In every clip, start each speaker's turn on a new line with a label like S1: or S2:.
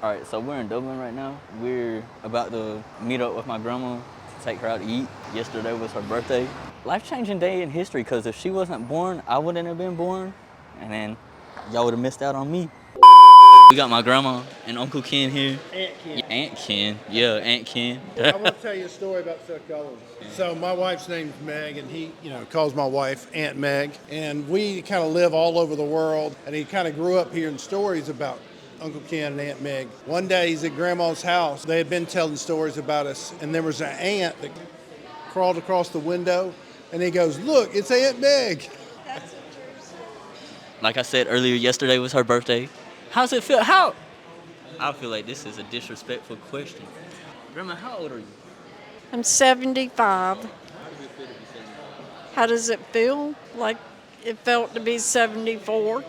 S1: All right, so we're in Dublin right now. We're about to meet up with my grandma to take her out to eat. Yesterday was her birthday. Life-changing day in history, because if she wasn't born, I wouldn't have been born, and then y'all would have missed out on me. We got my grandma and Uncle Ken here.
S2: Aunt Ken.
S1: Aunt Ken, yeah, Aunt Ken.
S2: I want to tell you a story about Seth Collins. So my wife's name's Meg, and he, calls my wife Aunt Meg. And we kind of live all over the world. And he kind of grew up hearing stories about Uncle Ken and Aunt Meg. One day he's at Grandma's house. They had been telling stories about us, and there was an ant that crawled across the window. And he goes, "Look, it's Aunt Meg."
S1: Like I said earlier, yesterday was her birthday. How's it feel? I feel like this is a disrespectful question. Grandma, how old are you?
S3: I'm 75. How does it feel? Like it felt to be 74.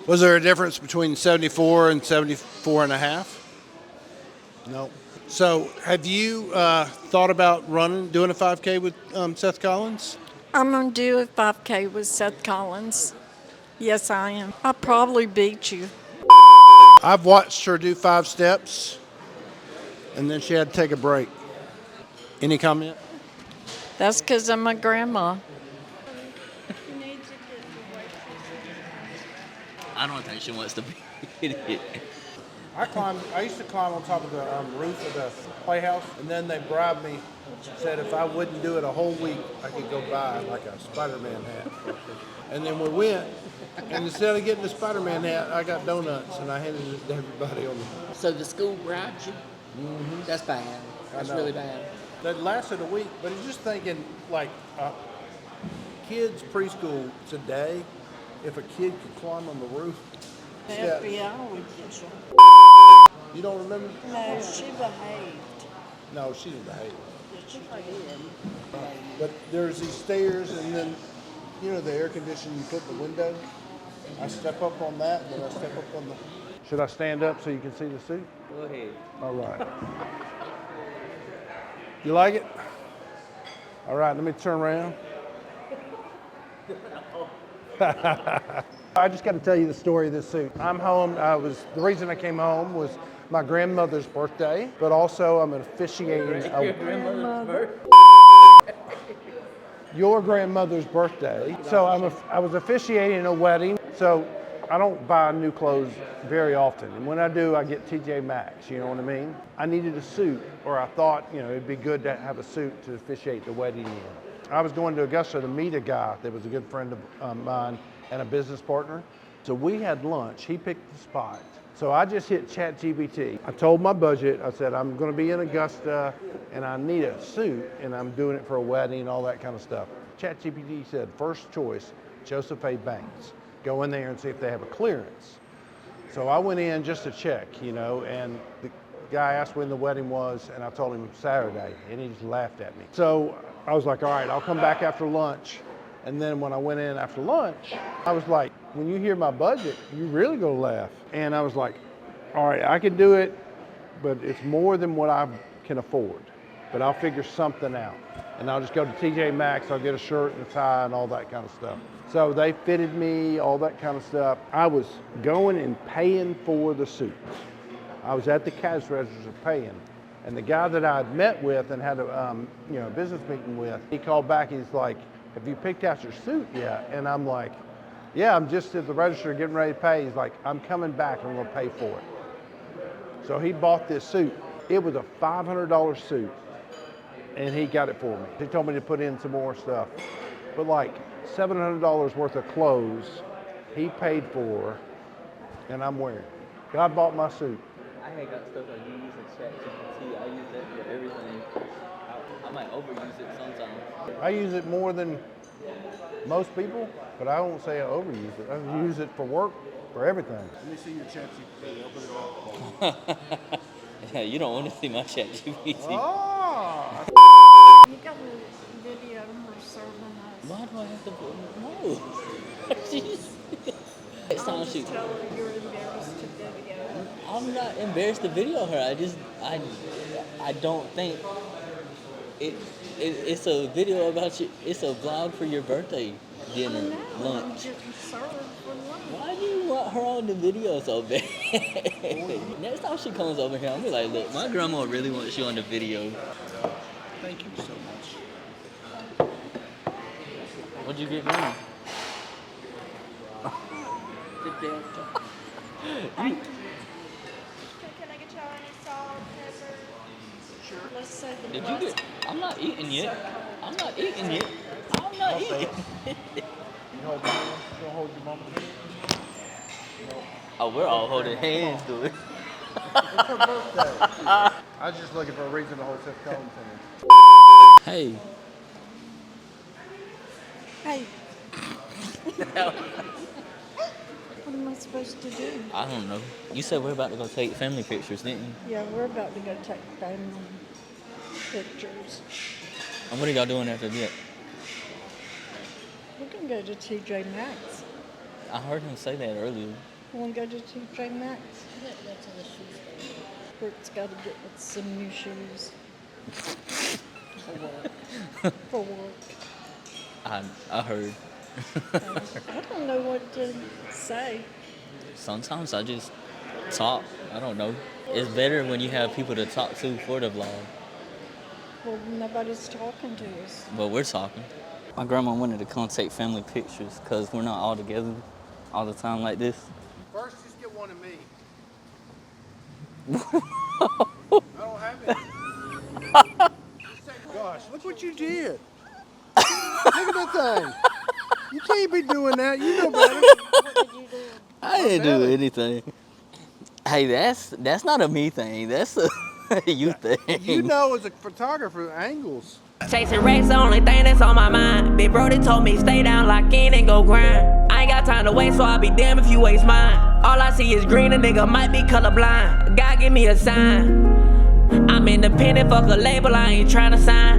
S2: Was there a difference between 74 and 74 and a half? No. So have you thought about doing a 5K with Seth Collins?
S3: I'm going to do a 5K with Seth Collins. Yes, I am. I'll probably beat you.
S2: I've watched her do 5 steps, and then she had to take a break. Any comment?
S3: That's because I'm a grandma.
S1: I don't think she wants to be it.
S2: I used to climb on top of the roof of the playhouse, and then they bribed me. Said if I wouldn't do it a whole week, I could go buy like a Spider-Man hat. And then we went, and instead of getting the Spider-Man hat, I got donuts, and I handed it to everybody on the.
S4: So the school bribed you?
S2: Mm-hmm.
S4: That's bad. That's
S2: know.
S4: really bad.
S2: That lasted a week, but he's just thinking like kids preschool today. If a kid could climb on the roof,
S3: The
S2: steps.
S3: FBI would get you.
S2: You don't remember?
S3: No, she behaved.
S2: No, she didn't behave.
S3: She did.
S2: But there's these stairs, and then the air conditioning you put in the window. I step up on that, and then I step up on the. Should I stand up so you can see the suit?
S1: Go ahead.
S2: All right. You like it? All right, let me turn around. I just got to tell you the story of this suit. I'm home. The reason I came home was my grandmother's birthday, but also I'm officiating your grandmother's birthday. So I was officiating a wedding. So I don't buy new clothes very often, and when I do, I get TJ Maxx. You know what I mean? I needed a suit, or I thought it'd be good to have a suit to officiate the wedding in. I was going to Augusta to meet a guy that was a good friend of mine and a business partner. So we had lunch. He picked the spot. So I just hit ChatGPT. I told my budget. I said, I'm going to be in Augusta, and I need a suit, and I'm doing it for a wedding and all that kind of stuff. ChatGPT said, first choice, Joseph A. Banks. Go in there and see if they have a clearance. So I went in just to check, and the guy asked when the wedding was, and I told him Saturday, and he just laughed at me. So I was like, all right, I'll come back after lunch. And then when I went in after lunch, I was like, when you hear my budget, you really gonna laugh. And I was like, all right, I can do it, but it's more than what I can afford. But I'll figure something out. And I'll just go to TJ Maxx, I'll get a shirt and a tie and all that kind of stuff. So they fitted me, all that kind of stuff. I was going and paying for the suits. I was at the cash register paying. And the guy that I had met with and had a business meeting with, he called back, he's like, have you picked out your suit yet? And I'm like, yeah, I'm just at the register getting ready to pay. He's like, I'm coming back, I'm gonna pay for it. So he bought this suit. It was a $500 suit, and he got it for me. He told me to put in some more stuff. But like $700 worth of clothes he paid for, and I'm wearing. God bought my suit.
S1: I had got stuff like you using ChatGPT. I use that for everything. I might overuse it sometimes.
S2: I use it more than most people, but I won't say I overuse it. I use it for work, for everything. Let me see your ChatGPT. Open it up.
S1: Yeah, you don't want to see my ChatGPT.
S2: Oh!
S3: You got a video of her serving us.
S1: Why do I have to put no? Next time
S3: I'll
S1: she.
S3: just tell her you're embarrassed to video.
S1: I'm not embarrassed to video her. I don't think it's a video about you. It's a vlog for your birthday dinner,
S3: No, I'm
S1: lunch.
S3: getting served for lunch.
S1: Why do you want her on the video so bad. Next time she comes over here, I'm be like, look, my grandma really wants you on the video.
S2: Thank you so much.
S1: What'd you get, grandma?
S3: The Delta.
S4: Can I get y'all any salt, pepper?
S3: Let's say the
S1: Did you get? I'm not eating yet. I'm not eating yet. I'm not eating.
S2: You hold my hand? You hold your mama's hand?
S1: Oh, we're all holding hands, dude.
S2: It's her birthday. I was just looking for a reason to hold Seth Combs' hand.
S1: Hey.
S3: Hey. What am I supposed to do?
S1: I don't know. You said we're about to go take family pictures, didn't you?
S3: Yeah, we're about to go take family pictures.
S1: And what are y'all doing after that?
S3: We're gonna go to TJ Maxx.
S1: I heard him say that earlier.
S3: You wanna go to TJ Maxx? Bert's gotta get some new shoes. For work. For work.
S1: I heard.
S3: I don't know what to say.
S1: Sometimes I just talk. I don't know. It's better when you have people to talk to for the vlog.
S3: Well, nobody's talking to us.
S1: But we're talking. My grandma wanted to come take family pictures because we're not all together all the time like this.
S2: First, just get one of me. I don't have it. Gosh, look what you did. Look at that thing. You can't be doing that. You know better.
S3: What did you do?
S1: I didn't do anything. Hey, that's not a me thing. That's a you thing.
S2: You know, as a photographer, angles.
S5: Chasing racks, the only thing that's on my mind. Big Brody told me stay down, lock in, and go grind. I ain't got time to waste, so I'll be damned if you waste mine. All I see is green, a nigga might be colorblind. God give me a sign. I'm independent, fuck a label, I ain't tryna sign.